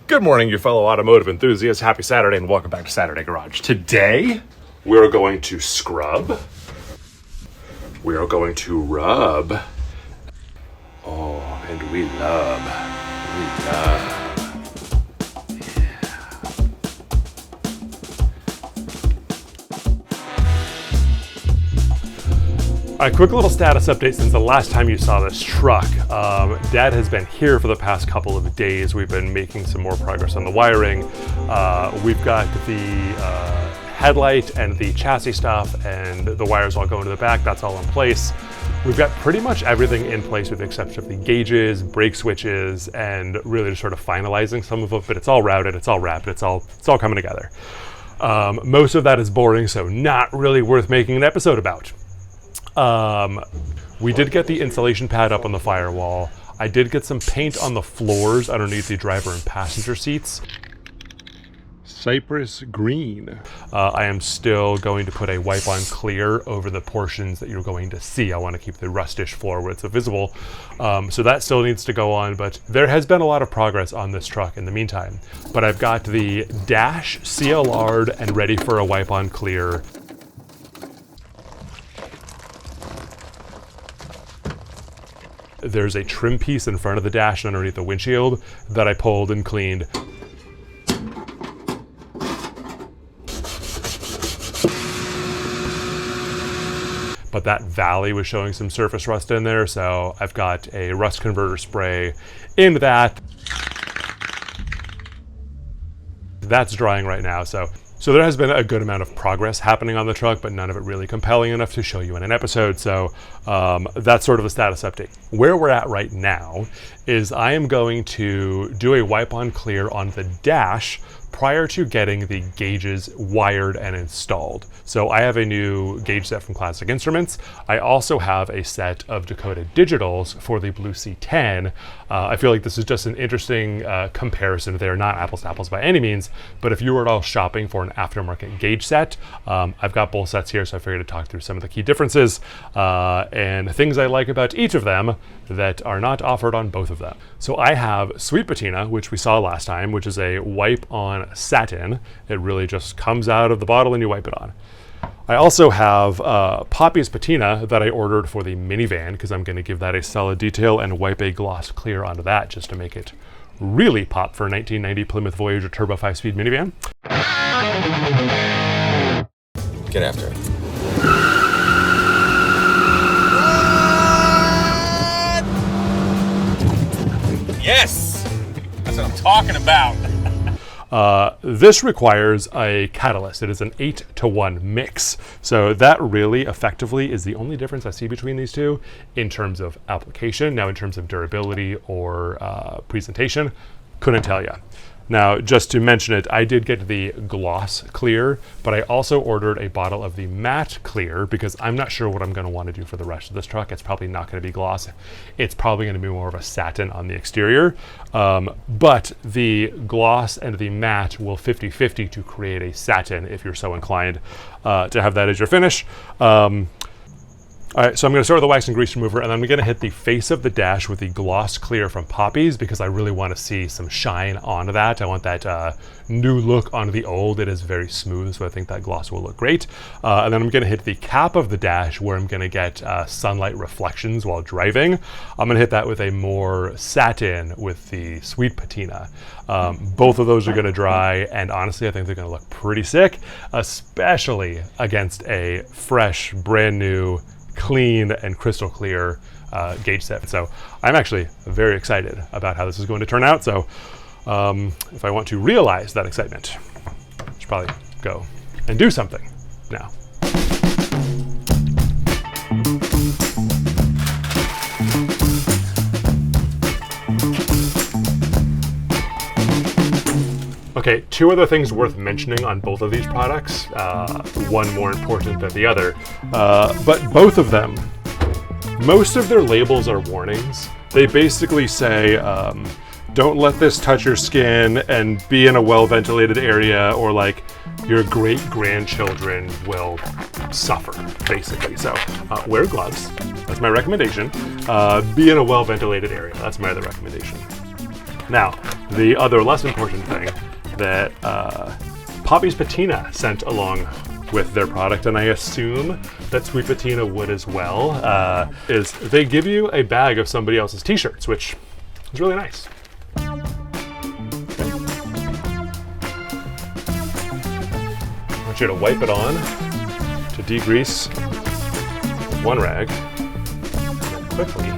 Good morning, you fellow automotive enthusiasts. Happy Saturday and welcome back to Saturday Garage. Today, we're going to scrub. We are going to rub. Oh, and we love. A quick little status update since the last time you saw this truck. Dad has been here for the past couple of days. We've been making some more progress on the wiring. We've got the headlight and the chassis stuff and the wires all going to the back. That's all in place. We've got pretty much everything in place with the exception of the gauges, brake switches, and really just sort of finalizing some of it, but it's all routed, it's all wrapped, it's all coming together. Most of that is boring, so not really worth making an episode about. We did get the insulation pad up on the firewall. I did get some paint on the floors underneath the driver and passenger seats. Cypress green. I am still going to put a wipe on clear over the portions that you're going to see. I want to keep the rustish floor where it's visible. So that still needs to go on, but there has been a lot of progress on this truck in the meantime. But I've got the dash CLR'd and ready for a wipe on clear. There's a trim piece in front of the dash and underneath the windshield that I pulled and cleaned. But that valley was showing some surface rust in there, so I've got a rust converter spray in that. That's drying right now, so there has been a good amount of progress happening on the truck, but none of it really compelling enough to show you in an episode. So that's sort of the status update. Where we're at right now is I am going to do a wipe on clear on the dash prior to getting the gauges wired and installed. So I have a new gauge set from Classic Instruments. I also have a set of Dakota digitals for the Blue C10. I feel like this is just an interesting comparison. They're not apples to apples by any means, but if you were at all shopping for an aftermarket gauge set, I've got both sets here, so I figured to talk through some of the key differences and things I like about each of them that are not offered on both of them. So I have Sweet Patina, which we saw last time, which is a wipe on satin. It really just comes out of the bottle and you wipe it on. I also have Poppy's Patina that I ordered for the minivan because I'm going to give that a solid detail and wipe a gloss clear onto that just to make it really pop for a 1990 Plymouth Voyager Turbo 5-speed minivan. Get after it. Yes! That's what I'm talking about. This requires a catalyst. It is an 8-to-1 mix. So that really effectively is the only difference I see between these two in terms of application. Now in terms of durability or presentation, couldn't tell you. Now, just to mention it, I did get the gloss clear, but I also ordered a bottle of the matte clear because I'm not sure what I'm going to want to do for the rest of this truck. It's probably not going to be gloss. It's probably going to be more of a satin on the exterior. But the gloss and the matte will 50-50 to create a satin if you're so inclined to have that as your finish. All right, so I'm going to start with the wax and grease remover, and then I'm going to hit the face of the dash with the gloss clear from Poppy's because I really want to see some shine onto that. I want that new look onto the old. It is very smooth, so I think that gloss will look great. And then I'm going to hit the cap of the dash where I'm going to get sunlight reflections while driving. I'm going to hit that with a more satin with the Sweet Patina. Both of those are going to dry, and honestly, I think they're going to look pretty sick, especially against a fresh, brand new, clean and crystal clear gauge set. So I'm actually very excited about how this is going to turn out. So if I want to realize that excitement, I should probably go and do something now. Okay, two other things worth mentioning on both of these products, one more important than the other, but both of them, most of their labels are warnings. They basically say, don't let this touch your skin and be in a well-ventilated area, or like your great-grandchildren will suffer, basically. So wear gloves, that's my recommendation. Be in a well-ventilated area, that's my other recommendation. Now, the other less important thing that Poppy's Patina sent along with their product, and I assume that Sweet Patina would as well, is they give you a bag of somebody else's t-shirts, which is really nice. I want you to wipe it on to degrease with one rag, and then quickly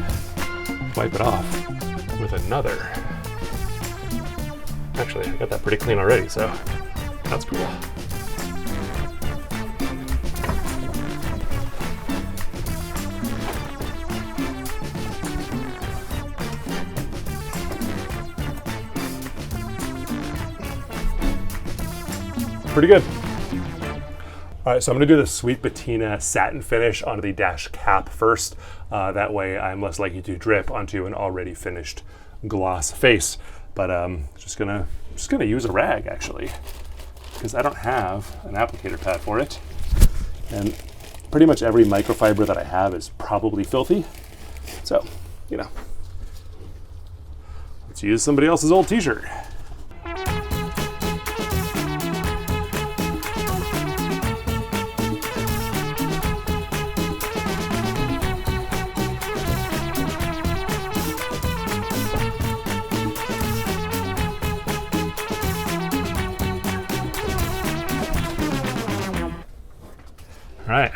wipe it off with another. Actually, I got that pretty clean already, so that's cool. Pretty good. All right, so I'm gonna do the Sweet Patina satin finish onto the dash cap first. That way I'm less likely to drip onto an already finished gloss face. But just gonna use a rag actually, because I don't have an applicator pad for it. And pretty much every microfiber that I have is probably filthy. So, you know, let's use somebody else's old t-shirt. All right.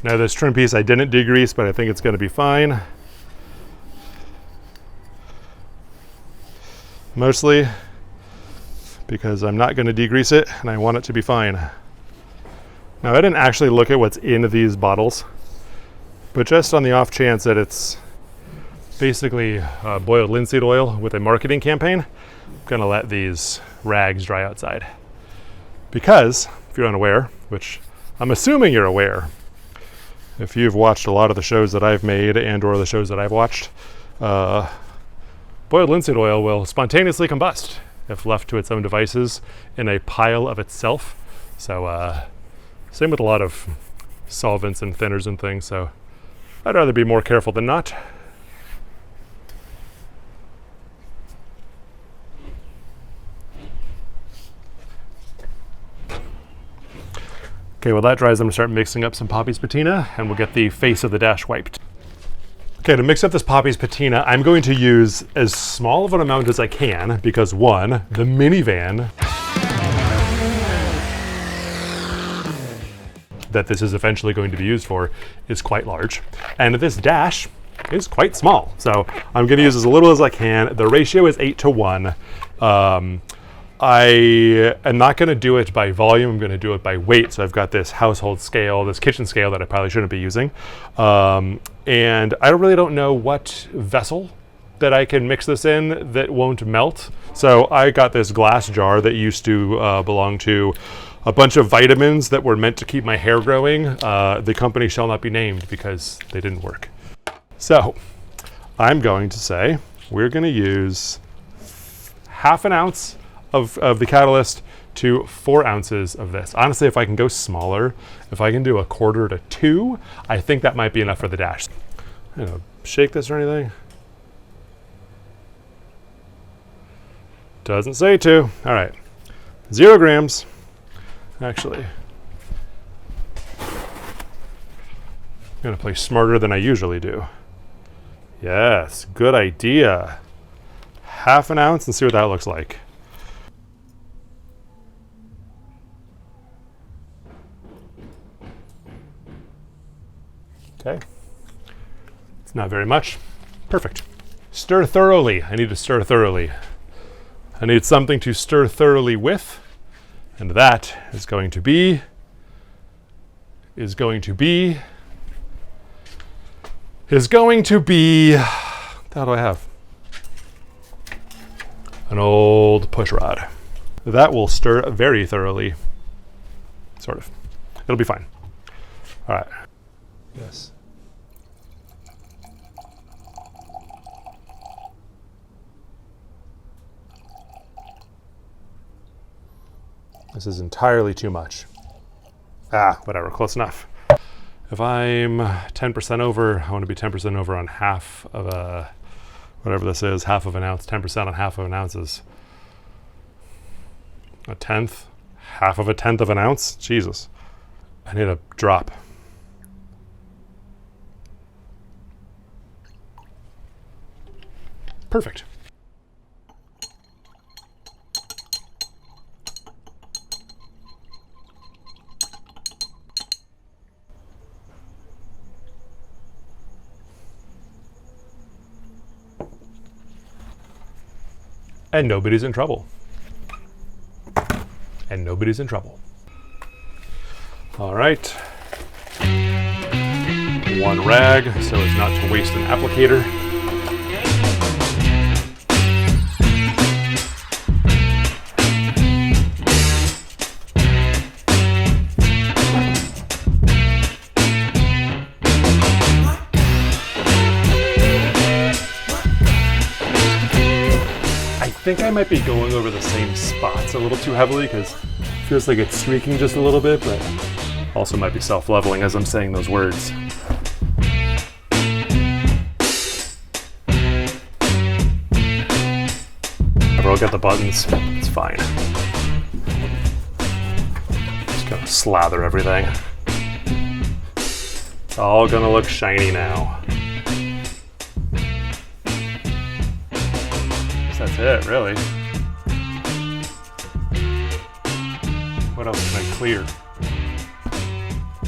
Now this trim piece I didn't degrease, but I think it's going to be fine. Mostly because I'm not going to degrease it and I want it to be fine. Now I didn't actually look at what's in these bottles, but just on the off chance that it's basically boiled linseed oil with a marketing campaign, I'm going to let these rags dry outside. Because, if you're unaware, which I'm assuming you're aware, if you've watched a lot of the shows that I've made and or the shows that I've watched, boiled linseed oil will spontaneously combust if left to its own devices in a pile of itself. So same with a lot of solvents and thinners and things, so I'd rather be more careful than not. Okay, while that dries, I'm gonna start mixing up some Poppy's Patina and we'll get the face of the dash wiped. Okay, to mix up this Poppy's Patina, I'm going to use as small of an amount as I can because one, the minivan that this is eventually going to be used for is quite large. And this dash is quite small. So I'm gonna use as little as I can. The ratio is 8:1. I am not going to do it by volume, I'm going to do it by weight. So I've got this household scale, this kitchen scale that I probably shouldn't be using. And I really don't know what vessel that I can mix this in that won't melt. So I got this glass jar that used to belong to a bunch of vitamins that were meant to keep my hair growing. The company shall not be named because they didn't work. So I'm going to say we're going to use ½ ounce of the catalyst to 4 ounces of this. Honestly, if I can go smaller, if I can do 1/4 to 2, I think that might be enough for the dash. I don't know, shake this or anything. Doesn't say to. All right, 0 grams. Actually, I'm gonna play smarter than I usually do. Yes, good idea. ½ ounce and see what that looks like. Okay, it's not very much. Perfect. Stir thoroughly. I need to stir thoroughly. I need something to stir thoroughly with, and that is going to be, what do I have? An old push rod. That will stir very thoroughly, sort of. It'll be fine. All right. Yes. This is entirely too much. Whatever, close enough. If I'm 10% over, I want to be 10% over on half of whatever this is, half of an ounce, 10% on half of an ounce is a tenth, half of a tenth of an ounce. Jesus, I need a drop. Perfect. And nobody's in trouble. And nobody's in trouble. All right. One rag so as not to waste an applicator. I think I might be going over the same spots a little too heavily because it feels like it's streaking just a little bit, but also might be self-leveling as I'm saying those words. I'll get the buttons, it's fine. Just gonna slather everything. It's all gonna look shiny now. That's it, really. What else can I clear?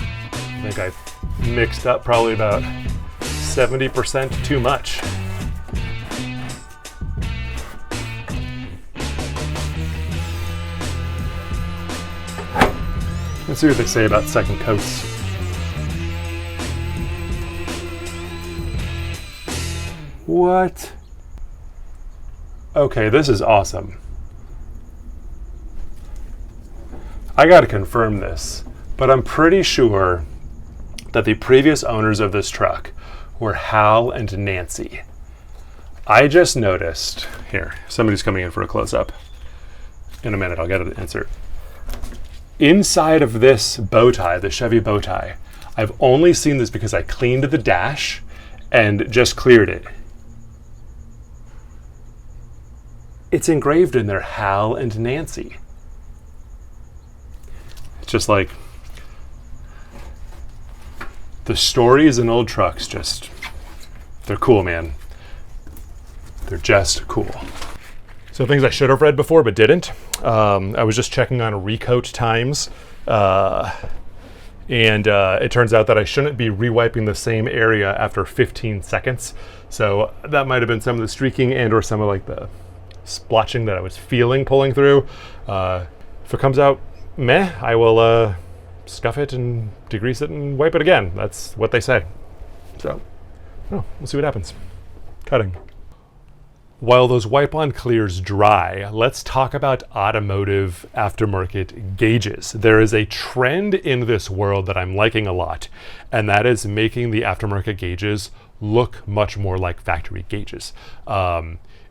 I think I mixed up probably about 70% too much. Let's see what they say about second coats. What? Okay, this is awesome. I gotta confirm this, but I'm pretty sure that the previous owners of this truck were Hal and Nancy. I just noticed, here, somebody's coming in for a close-up. In a minute, I'll get an insert. Inside of this bow tie, the Chevy bow tie, I've only seen this because I cleaned the dash and just cleared it. It's engraved in there, Hal and Nancy. It's just like the stories in old trucks, just, they're cool, man. They're just cool. So things I should have read before but didn't. I was just checking on recoat times. And it turns out that I shouldn't be rewiping the same area after 15 seconds. So that might have been some of the streaking and or some of like the splotching that I was feeling pulling through. If it comes out meh, I will scuff it and degrease it and wipe it again. That's what they say. So, we'll see what happens. Cutting. While those wipe-on clears dry, let's talk about automotive aftermarket gauges. There is a trend in this world that I'm liking a lot, and that is making the aftermarket gauges look much more like factory gauges.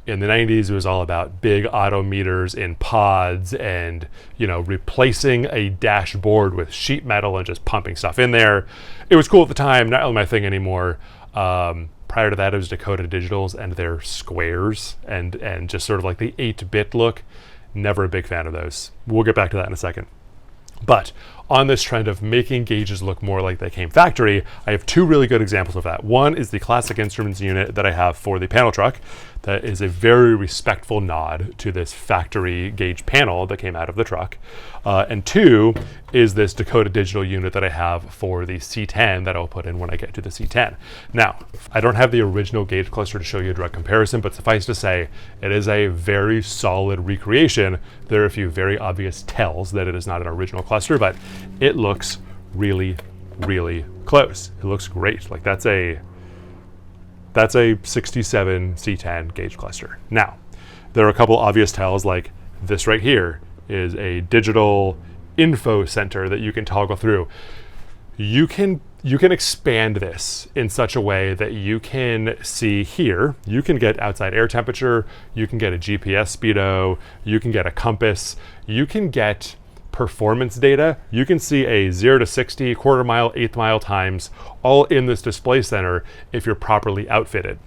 In the 90s, it was all about big auto meters in pods and, replacing a dashboard with sheet metal and just pumping stuff in there. It was cool at the time, not really my thing anymore. Prior to that, it was Dakota digitals and their squares and just sort of like the 8-bit look. Never a big fan of those. We'll get back to that in a second. But on this trend of making gauges look more like they came factory, I have two really good examples of that. One is the Classic Instruments unit that I have for the panel truck. That is a very respectful nod to this factory gauge panel that came out of the truck. And two is this Dakota digital unit that I have for the C10 that I'll put in when I get to the C10. Now, I don't have the original gauge cluster to show you a direct comparison, but suffice to say, it is a very solid recreation. There are a few very obvious tells that it is not an original cluster, but it looks really, really close. It looks great. Like that's a 67 C10 gauge cluster. Now, there are a couple obvious tells, like this right here is a digital info center that you can toggle through. You can expand this in such a way that you can see here, you can get outside air temperature, you can get a GPS speedo, you can get a compass, you can get performance data. You can see a 0 to 60, quarter mile, eighth mile times, all in this display center if you're properly outfitted.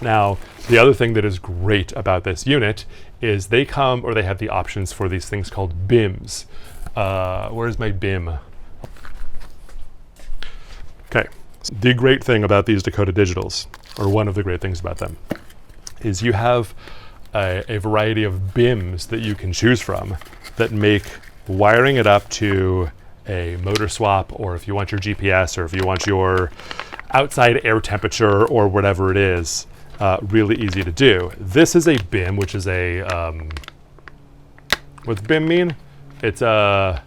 Now, the other thing that is great about this unit is they come, or they have the options for these things called BIMs. Where's my BIM? Okay, the great thing about these Dakota Digitals, or one of the great things about them, is you have a variety of BIMs that you can choose from that make wiring it up to a motor swap, or if you want your GPS, or if you want your outside air temperature, or whatever it is, really easy to do. This is a BIM, which is a, what's BIM mean? It's a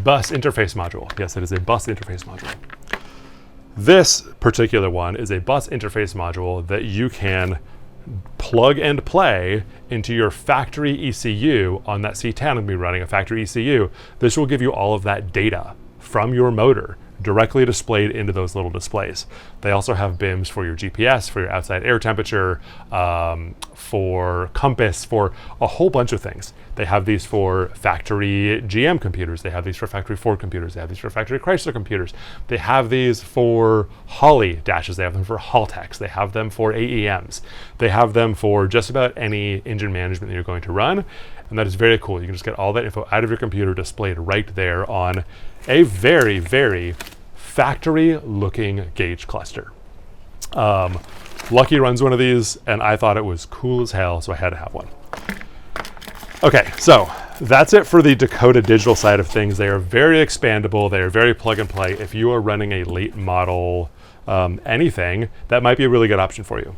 bus interface module. Yes, it is a bus interface module. This particular one is a bus interface module that you can plug and play into your factory ECU on that C10. I'm going to be running a factory ECU. This will give you all of that data from your motor directly displayed into those little displays. They also have BIMs for your GPS, for your outside air temperature, for compass, for a whole bunch of things. They have these for factory GM computers. They have these for factory Ford computers. They have these for factory Chrysler computers. They have these for Holley dashes. They have them for Haltex. They have them for AEMs. They have them for just about any engine management that you're going to run. And that is very cool. You can just get all that info out of your computer displayed right there on a very, very factory-looking gauge cluster. Lucky runs one of these, and I thought it was cool as hell, so I had to have one. Okay, so that's it for the Dakota Digital side of things. They are very expandable. They are very plug and play. If you are running a late model anything, that might be a really good option for you.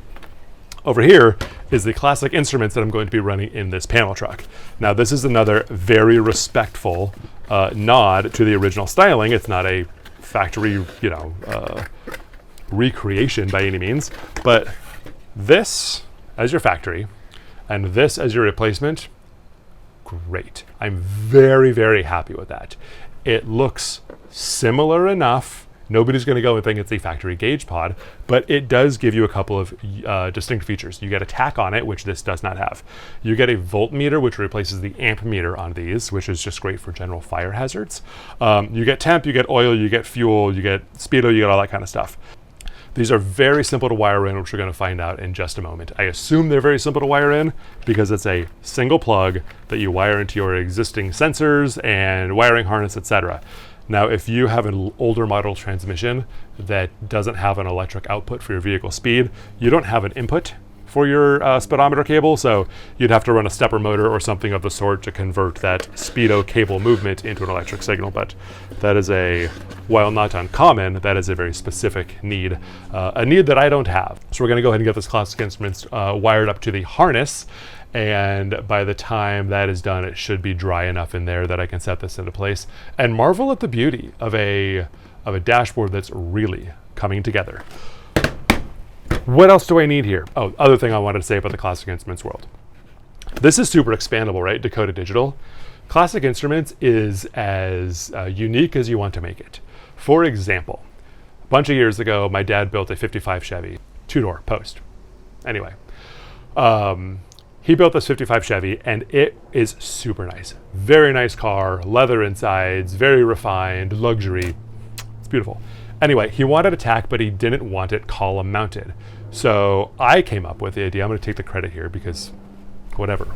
Over here is the Classic Instruments that I'm going to be running in this panel truck. Now, this is another very respectful nod to the original styling. It's not a factory, recreation by any means, but this as your factory and this as your replacement, great. I'm very, very happy with that. It looks similar enough. Nobody's going to go and think it's a factory gauge pod, but it does give you a couple of distinct features. You get a tack on it, which this does not have. You get a voltmeter, which replaces the amp meter on these, which is just great for general fire hazards. You get temp, you get oil, you get fuel, you get speedo, you get all that kind of stuff. These are very simple to wire in, which we're going to find out in just a moment. I assume they're very simple to wire in because it's a single plug that you wire into your existing sensors and wiring harness, etc. Now, if you have an older model transmission that doesn't have an electric output for your vehicle speed, you don't have an input for your speedometer cable, so you'd have to run a stepper motor or something of the sort to convert that speedo cable movement into an electric signal. But that is while not uncommon, that is a very specific need, a need that I don't have. So we're going to go ahead and get this Classic Instruments wired up to the harness. And by the time that is done, it should be dry enough in there that I can set this into place and marvel at the beauty of a dashboard that's really coming together. What else do I need here? Oh, other thing I wanted to say about the Classic Instruments world. This is super expandable, right? Dakota Digital. Classic Instruments is as unique as you want to make it. For example, a bunch of years ago, my dad built a 55 Chevy, two-door post. Anyway, he built this 55 Chevy, and it is super nice. Very nice car, leather insides, very refined, luxury. It's beautiful. Anyway, he wanted a tack, but he didn't want it column mounted. So I came up with the idea. I'm going to take the credit here because whatever.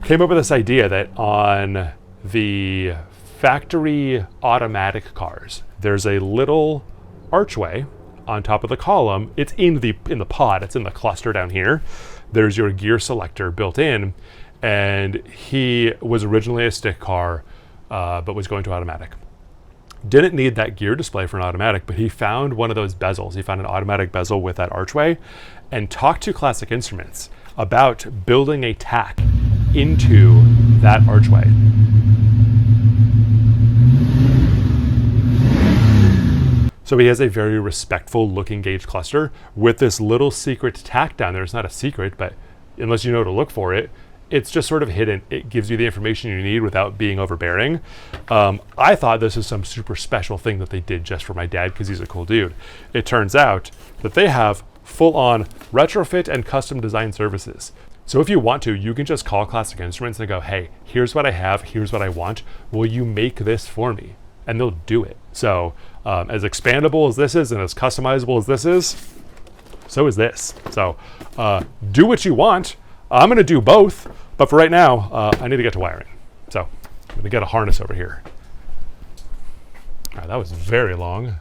Came up with this idea that on the factory automatic cars, there's a little archway on top of the column. It's in the pod. It's in the cluster down here. There's your gear selector built in, and he was originally a stick car, but was going to automatic. Didn't need that gear display for an automatic, but he found one of those bezels. He found an automatic bezel with that archway and talked to Classic Instruments about building a tack into that archway. So he has a very respectful looking gauge cluster with this little secret tack down there. It's not a secret, but unless you know to look for it, it's just sort of hidden. It gives you the information you need without being overbearing. I thought this is some super special thing that they did just for my dad because he's a cool dude. It turns out that they have full-on retrofit and custom design services. So if you want to, you can just call Classic Instruments and go, hey, here's what I have, here's what I want. Will you make this for me? And they'll do it. So as expandable as this is and as customizable as this is, so is this. So do what you want. I'm going to do both, but for right now, I need to get to wiring. So I'm going to get a harness over here. All right, that was very long.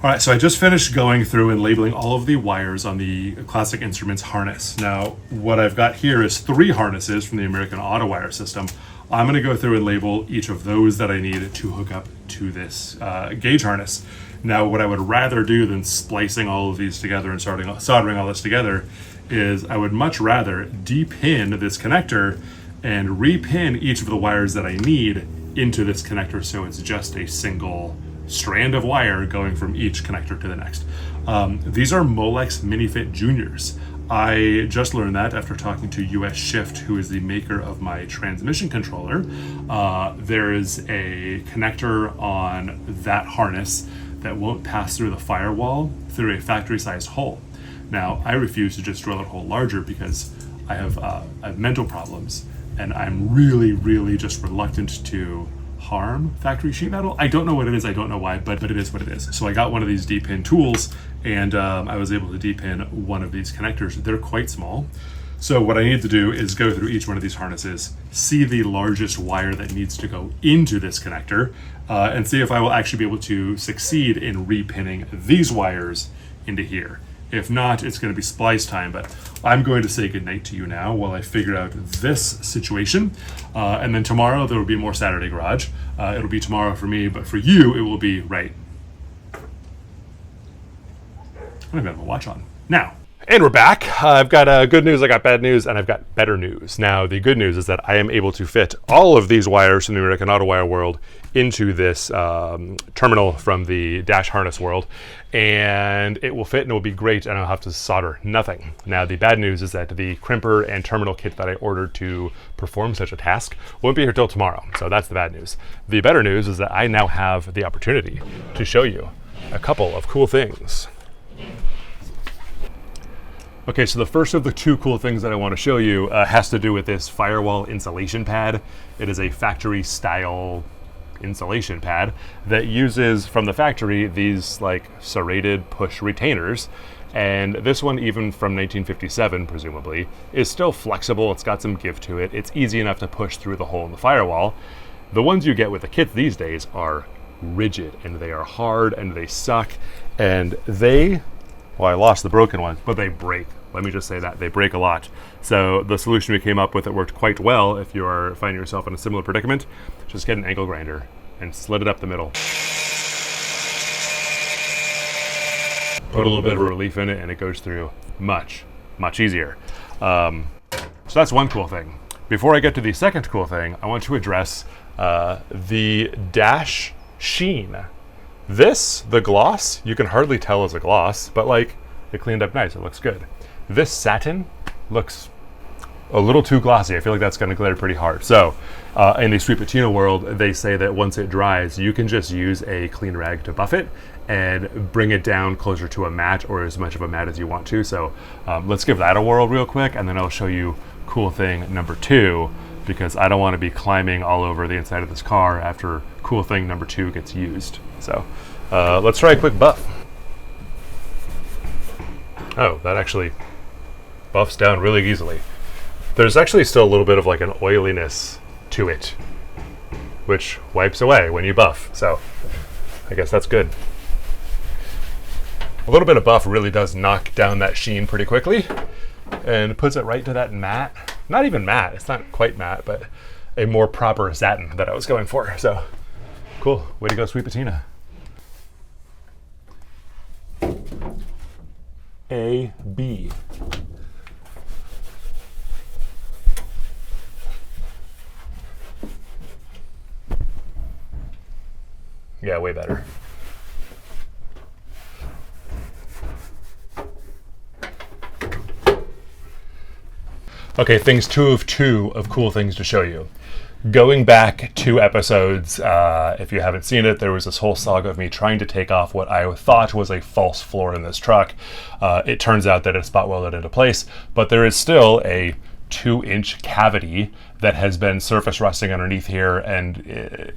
All right, so I just finished going through and labeling all of the wires on the Classic Instruments harness. Now, what I've got here is 3 harnesses from the American Auto Wire system. I'm gonna go through and label each of those that I need to hook up to this gauge harness. Now, what I would rather do than splicing all of these together and soldering all this together is I would much rather de-pin this connector and re-pin each of the wires that I need into this connector so it's just a single strand of wire going from each connector to the next. These are Molex MiniFit Juniors. I just learned that after talking to US Shift, who is the maker of my transmission controller. There is a connector on that harness that won't pass through the firewall through a factory-sized hole. Now, I refuse to just drill a hole larger because I have mental problems, and I'm really just reluctant to harm factory sheet metal. I don't know what it is, I don't know why, but it is what it is. So I got one of these D-pin tools, and I was able to D-pin one of these connectors. They're quite small. So what I need to do is go through each one of these harnesses, see the largest wire that needs to go into this connector, and see if I will actually be able to succeed in repinning these wires into here. If not, it's going to be splice time, but I'm going to say goodnight to you now while I figure out this situation. And then tomorrow there will be more Saturday Garage. It'll be tomorrow for me, but for you, it will be right. I don't even have a watch on. Now. And we're back. I've got good news, I got bad news, and I've got better news. Now, the good news is that I am able to fit all of these wires from the American Auto Wire world into this terminal from the dash harness world, and it will fit and it will be great, and I'll have to solder nothing. Now, the bad news is that the crimper and terminal kit that I ordered to perform such a task won't be here till tomorrow, so that's the bad news. The better news is that I now have the opportunity to show you a couple of cool things. Okay, so the first of the 2 cool things that I want to show you has to do with this firewall insulation pad. It is a factory style insulation pad that uses from the factory these like serrated push retainers, and this one, even from 1957 presumably, is still flexible. It's got some give to it. It's easy enough to push through the hole in the firewall. The ones you get with the kits these days are rigid, and they are hard, and they suck, and well, I lost the broken ones, but they break. Let me just say that. They break a lot. So the solution we came up with that worked quite well if you are finding yourself in a similar predicament, just get an angle grinder and slit it up the middle. Put a little bit of relief in it and it goes through much easier. So that's one cool thing. Before I get to the second cool thing, I want to address the dash sheen. This, the gloss, you can hardly tell is a gloss, but like it cleaned up nice, it looks good. This satin looks a little too glossy. I feel like that's gonna glare pretty hard. So in the Sweet Patina world, they say that once it dries, you can just use a clean rag to buff it and bring it down closer to a matte or as much of a matte as you want to. So let's give that a whirl real quick, and then I'll show you cool thing number 2, because I don't wanna be climbing all over the inside of this car after cool thing number 2 gets used. So let's try a quick buff. Oh, that actually buffs down really easily. There's actually still a little bit of like an oiliness to it, which wipes away when you buff. So I guess that's good. A little bit of buff really does knock down that sheen pretty quickly and puts it right to that matte. Not even matte, it's not quite matte, but a more proper satin that I was going for. So cool, way to go, Sweet Patina. A, B. Yeah, way better. Okay, things 2 of 2 of cool things to show you. going back 2 episodes, if you haven't seen it, there was this whole saga of me trying to take off what I thought was a false floor in this truck. It turns out that it's spot welded into place, but there is still a 2-inch cavity that has been surface rusting underneath here, and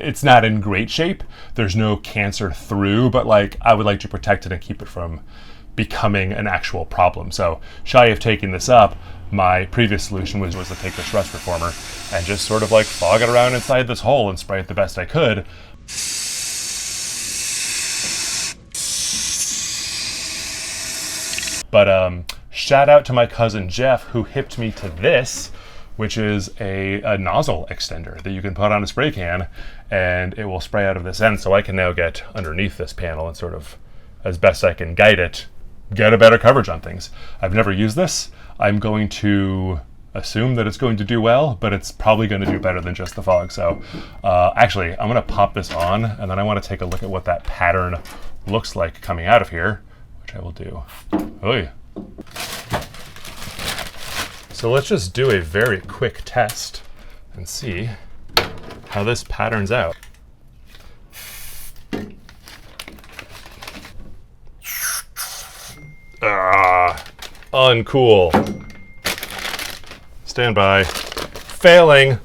it's not in great shape. There's no cancer through, but like I would like to protect it and keep it from becoming an actual problem. So shy of taking this up, my previous solution was to take this rust reformer and just sort of like fog it around inside this hole and spray it the best I could. But shout out to my cousin Jeff, who hipped me to this, which is a nozzle extender that you can put on a spray can and it will spray out of this end. So I can now get underneath this panel and sort of, as best I can guide it, get a better coverage on things. I've never used this. I'm going to assume that it's going to do well, but it's probably going to do better than just the fog. So actually, I'm going to pop this on, and then I want to take a look at what that pattern looks like coming out of here, which I will do. Oy. So let's just do a very quick test and see how this patterns out. Uncool. Stand by. Failing. All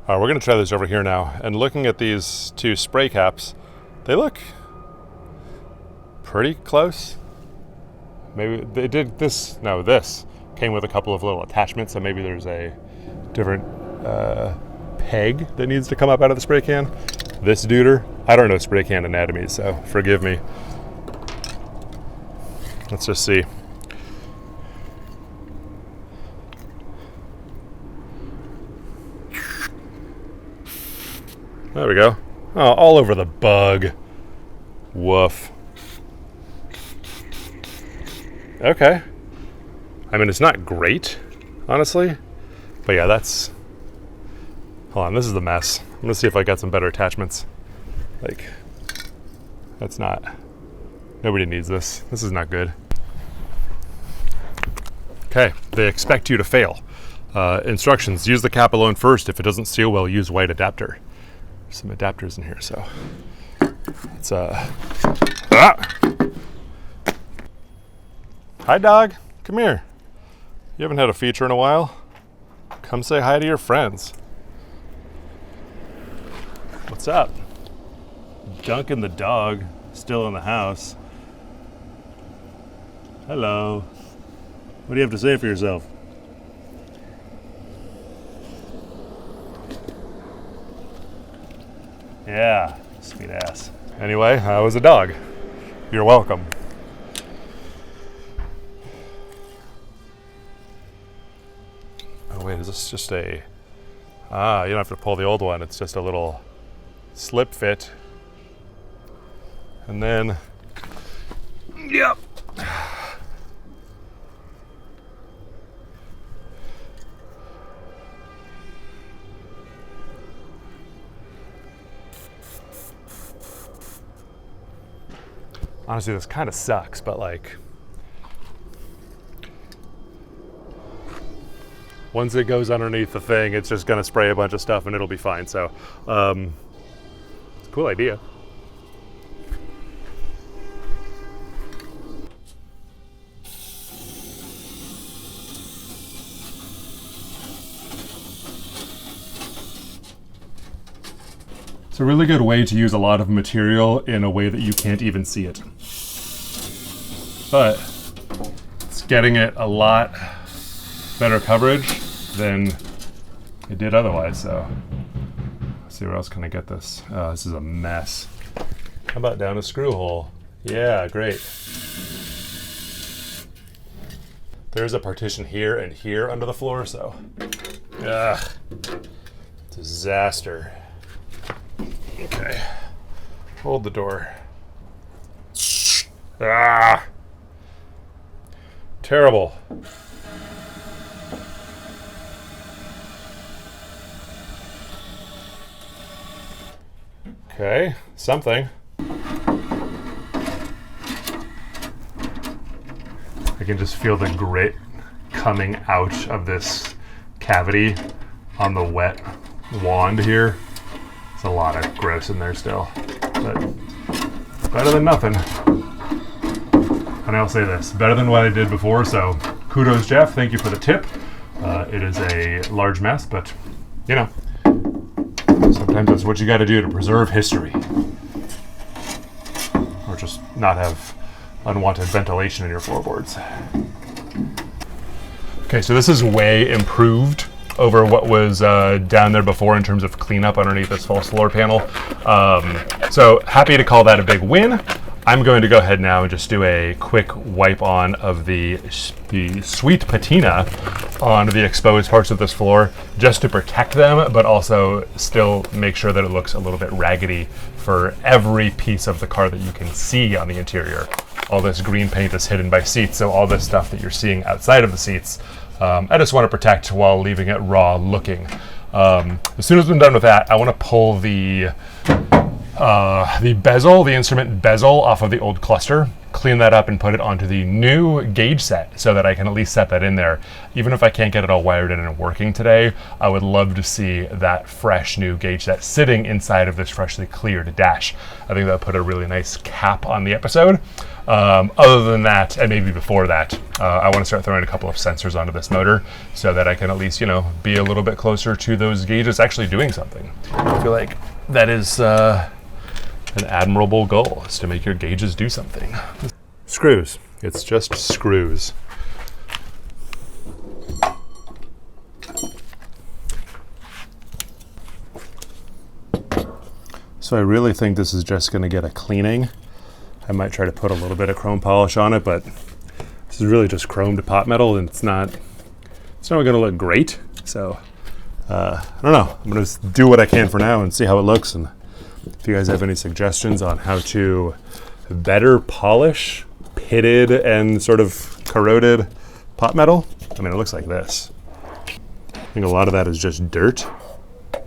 right, we're gonna try this over here now. And looking at these 2 spray caps, they look pretty close. Maybe they did this. No, this came with a couple of little attachments, so maybe there's a different peg that needs to come up out of the spray can. This duder, I don't know spray can anatomy, so forgive me. Let's just see. There we go. Oh, all over the bug. Woof. Okay. I mean, it's not great, honestly. But yeah, that's... Hold on, this is the mess. I'm gonna see if I got some better attachments. Like, that's not... Nobody needs this. This is not good. Okay, they expect you to fail. Instructions, use the cap alone first. If it doesn't seal well, use white adapter. There's some adapters in here, so it's Hi dog, come here. You haven't had a feature in a while. Come say hi to your friends. What's up? Duncan the dog, still in the house. Hello. What do you have to say for yourself? Yeah, sweet ass. Anyway, I was a dog. You're welcome. Oh wait, is this just a... you don't have to pull the old one. It's just a little slip fit. And then... Yep. Honestly, this kind of sucks, but like, once it goes underneath the thing, it's just gonna spray a bunch of stuff and it'll be fine. So, it's a cool idea. It's a really good way to use a lot of material in a way that you can't even see it. But it's getting it a lot better coverage than it did otherwise, so let's see where else can I get this. Oh, this is a mess. How about down a screw hole? Yeah, great. There's a partition here and here under the floor, so disaster. Okay, hold the door. Terrible. Okay, something. I can just feel the grit coming out of this cavity on the wet wand here. There's a lot of gross in there still, but better than nothing. And I'll say this, better than what I did before, so kudos, Jeff. Thank you for the tip. It is a large mess, but you know, sometimes that's what you got to do to preserve history. Or just not have unwanted ventilation in your floorboards. Okay, so this is way improved over what was down there before in terms of cleanup underneath this false floor panel. So happy to call that a big win. I'm going to go ahead now and just do a quick wipe on of the sweet patina on the exposed parts of this floor, just to protect them, but also still make sure that it looks a little bit raggedy for every piece of the car that you can see on the interior. All this green paint is hidden by seats, so all this stuff that you're seeing outside of the seats, I just want to protect while leaving it raw looking. As soon as I'm done with that, I want to pull the bezel, the instrument bezel off of the old cluster, clean that up and put it onto the new gauge set so that I can at least set that in there. Even if I can't get it all wired in and working today, I would love to see that fresh new gauge set sitting inside of this freshly cleared dash. I think that would put a really nice cap on the episode. Other than that, and maybe before that, I want to start throwing a couple of sensors onto this motor so that I can at least, you know, be a little bit closer to those gauges actually doing something. I feel like that is an admirable goal, is to make your gauges do something. Screws. It's just screws. So I really think this is just going to get a cleaning. I might try to put a little bit of chrome polish on it, but this is really just chrome to pot metal, and it's not going to look great. So I don't know. I'm going to do what I can for now and see how it looks. And if you guys have any suggestions on how to better polish pitted and sort of corroded pot metal, I mean, it looks like this. I think a lot of that is just dirt,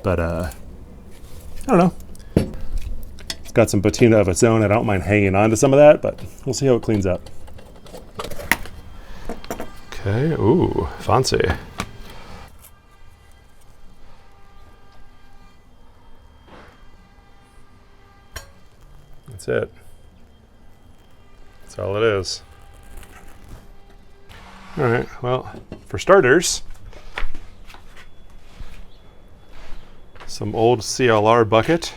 but I don't know. It's got some patina of its own. I don't mind hanging on to some of that, but we'll see how it cleans up. Okay, ooh, fancy. That's it. That's all it is. All right, well, for starters, some old CLR bucket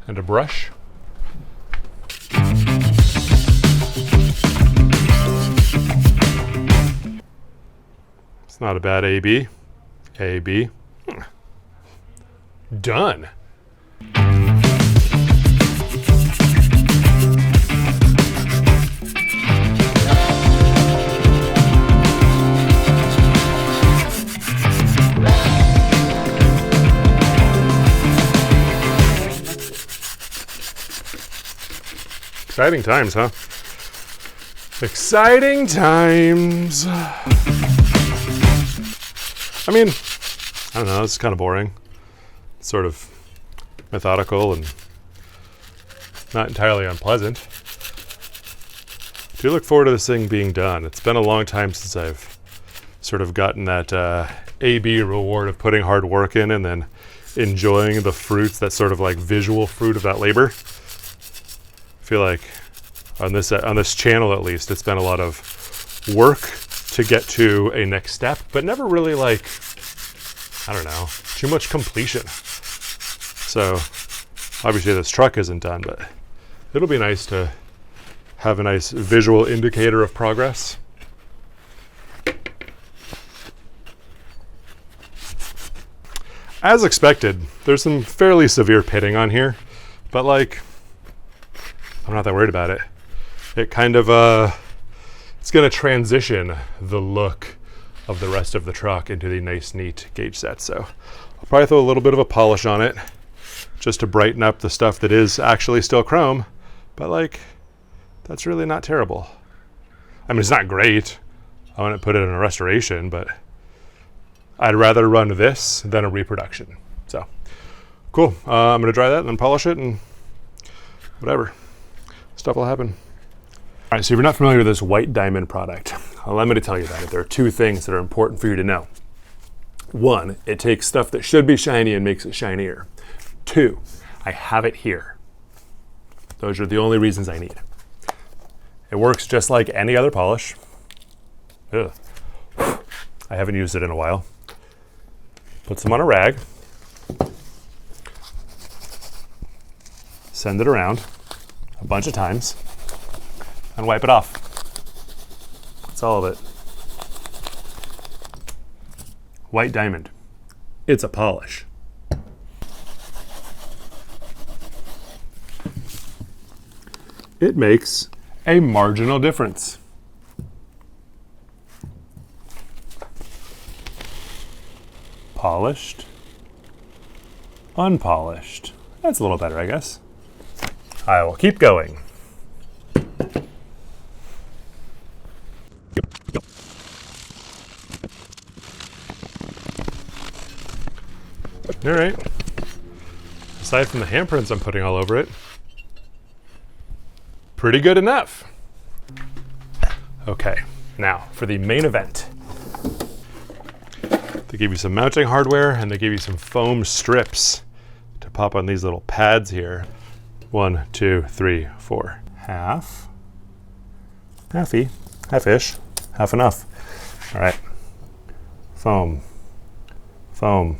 and a brush. It's not a bad AB. AB. Done. Exciting times, huh? Exciting times. I mean, I don't know, it's kind of boring. It's sort of methodical and not entirely unpleasant. I do look forward to this thing being done. It's been a long time since I've sort of gotten that AB reward of putting hard work in and then enjoying the fruits, that sort of like visual fruit of that labor. I feel like on this channel at least, it's been a lot of work to get to a next step, but never really like, I don't know, too much completion. So obviously this truck isn't done, but it'll be nice to have a nice visual indicator of progress. As expected, there's some fairly severe pitting on here, but like, I'm not that worried about it. It kind of, it's gonna transition the look of the rest of the truck into the nice, neat gauge set. So I'll probably throw a little bit of a polish on it just to brighten up the stuff that is actually still chrome, but like, that's really not terrible. I mean, it's not great. I wouldn't put it in a restoration, but I'd rather run this than a reproduction. So cool, I'm gonna dry that and then polish it and whatever. Stuff will happen. All right, so if you're not familiar with this white diamond product, Allow me to tell you about it. There are two things that are important for you to know. One, it takes stuff that should be shiny and makes it shinier. Two, I have it here. Those are the only reasons I need. It works just like any other polish. Ugh. I haven't used it in a while. Put some on a rag. Send it around a bunch of times and wipe it off. That's all of it. White diamond. It's a polish. It makes a marginal difference. Polished, unpolished. That's a little better, I guess. I will keep going. All right. Aside from the handprints I'm putting all over it, pretty good enough. Okay, now for the main event. They give you some mounting hardware and they give you some foam strips to pop on these little pads here. 1, 2, 3, 4. Half. Halfy. Half-ish. Half enough. All right. Foam. Foam.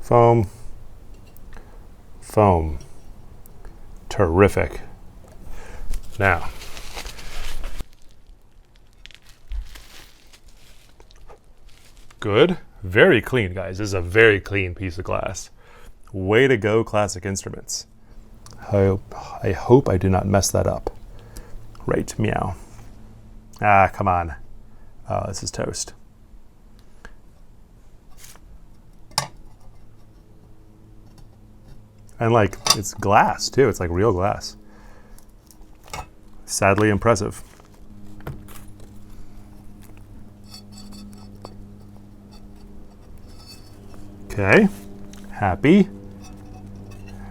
Foam. Foam. Terrific. Now, good. Very clean, guys. This is a very clean piece of glass. Way to go, Classic Instruments. I hope I do not mess that up. Right, meow. Ah, come on. Oh, this is toast. And like, it's glass too. It's like real glass. Sadly impressive. Okay, happy.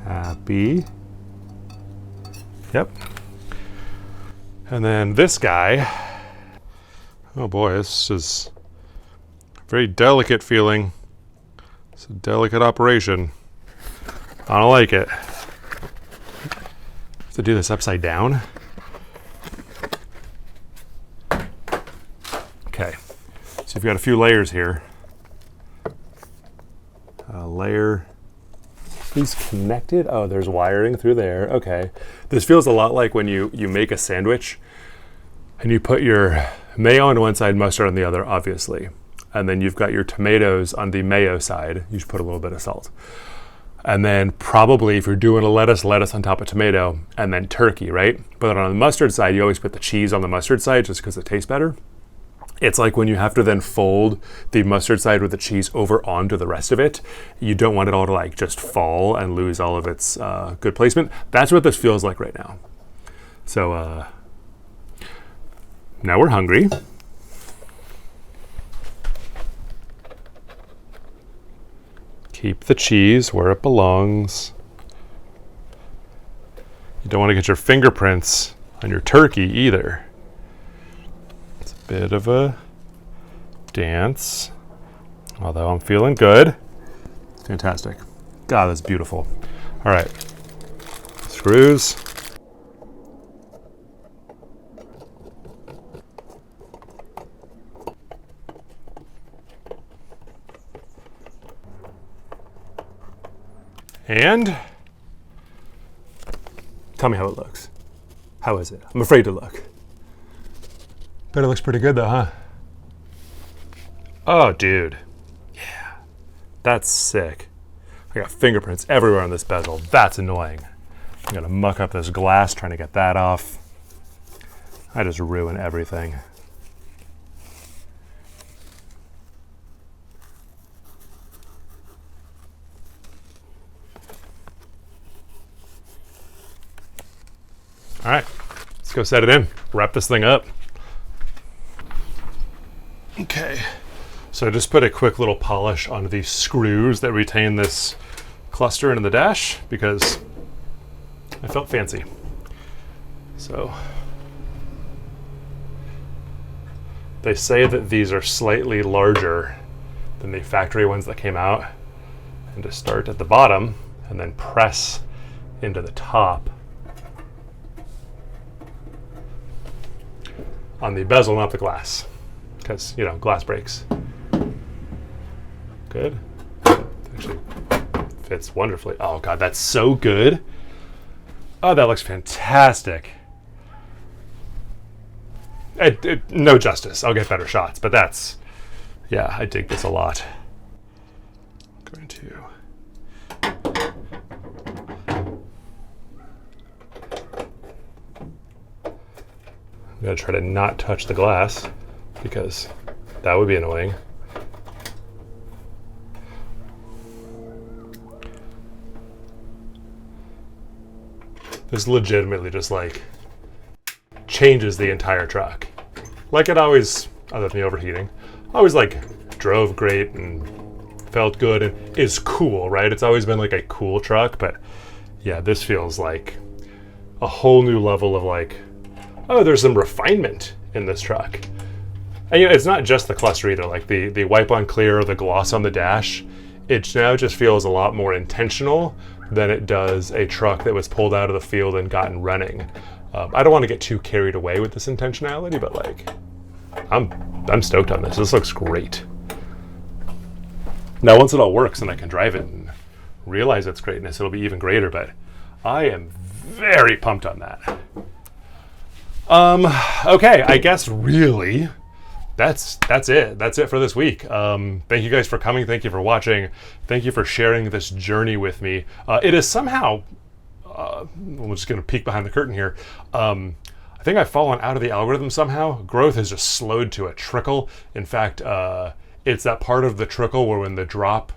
Happy. Yep. And then this guy, oh boy, this is very delicate feeling. It's a delicate operation. I don't like it. Have to do this upside down. Okay, so you've got a few layers here. A layer. These connected? Oh, there's wiring through there. Okay. This feels a lot like when you make a sandwich and you put your mayo on one side, mustard on the other, obviously. And then you've got your tomatoes on the mayo side. You should put a little bit of salt. And then probably if you're doing a lettuce on top of tomato, and then turkey, right? But on the mustard side, you always put the cheese on the mustard side just because it tastes better. It's like when you have to then fold the mustard side with the cheese over onto the rest of it. You don't want it all to like just fall and lose all of its good placement. That's what this feels like right now. So now we're hungry. Keep the cheese where it belongs. You don't want to get your fingerprints on your turkey either. It's a bit of a dance, although I'm feeling good. Fantastic. God, that's beautiful. All right, screws. And tell me how it looks. How is it? I'm afraid to look. Bet it looks pretty good though, huh? Oh, dude. Yeah. That's sick. I got fingerprints everywhere on this bezel. That's annoying. I'm gonna muck up this glass trying to get that off. I just ruin everything. All right, let's go set it in, wrap this thing up. Okay, so I just put a quick little polish on the screws that retain this cluster in the dash because I felt fancy. So They say that these are slightly larger than the factory ones that came out. And to start at the bottom and then press into the top on the bezel, not the glass, because, you know, glass breaks. Good. Actually fits wonderfully. Oh God, that's so good. Oh, that looks fantastic. No justice. I'll get better shots, but that's, yeah, I dig this a lot. I'm going to I'm going to try to not touch the glass because that would be annoying. This legitimately just like changes the entire truck. Like it always, other than the overheating, always like drove great and felt good and is cool, right? It's always been like a cool truck, but yeah, this feels like a whole new level of like, oh, there's some refinement in this truck. And you know, it's not just the cluster either, like the wipe on clear or the gloss on the dash. It now just feels a lot more intentional than it does a truck that was pulled out of the field and gotten running. I don't want to get too carried away with this intentionality, but like, I'm stoked on this. This looks great. Now, once it all works and I can drive it and realize its greatness, it'll be even greater, but I am very pumped on that. Okay, I guess really that's it. That's it for this week. Thank you guys for coming. Thank you for watching. Thank you for sharing this journey with me. It is somehow, I'm just going to peek behind the curtain here. I think I've fallen out of the algorithm somehow. Growth has just slowed to a trickle. In fact, it's that part of the trickle where when the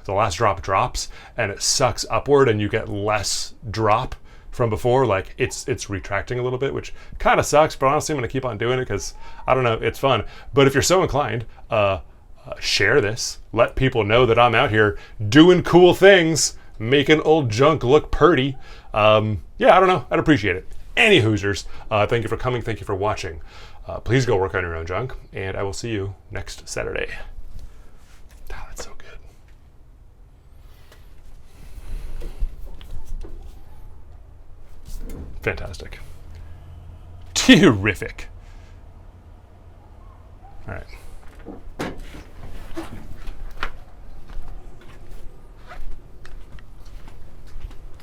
last drop drops and it sucks upward and you get less drop from before, like it's retracting a little bit, which kind of sucks, but honestly, I'm going to keep on doing it because, I don't know, it's fun. But if you're so inclined, share this. Let people know that I'm out here doing cool things, making old junk look purty. Yeah, I don't know. I'd appreciate it. Any Hoosiers, thank you for coming. Thank you for watching. Please go work on your own junk, and I will see you next Saturday. Ah, that's so good. Fantastic. Terrific.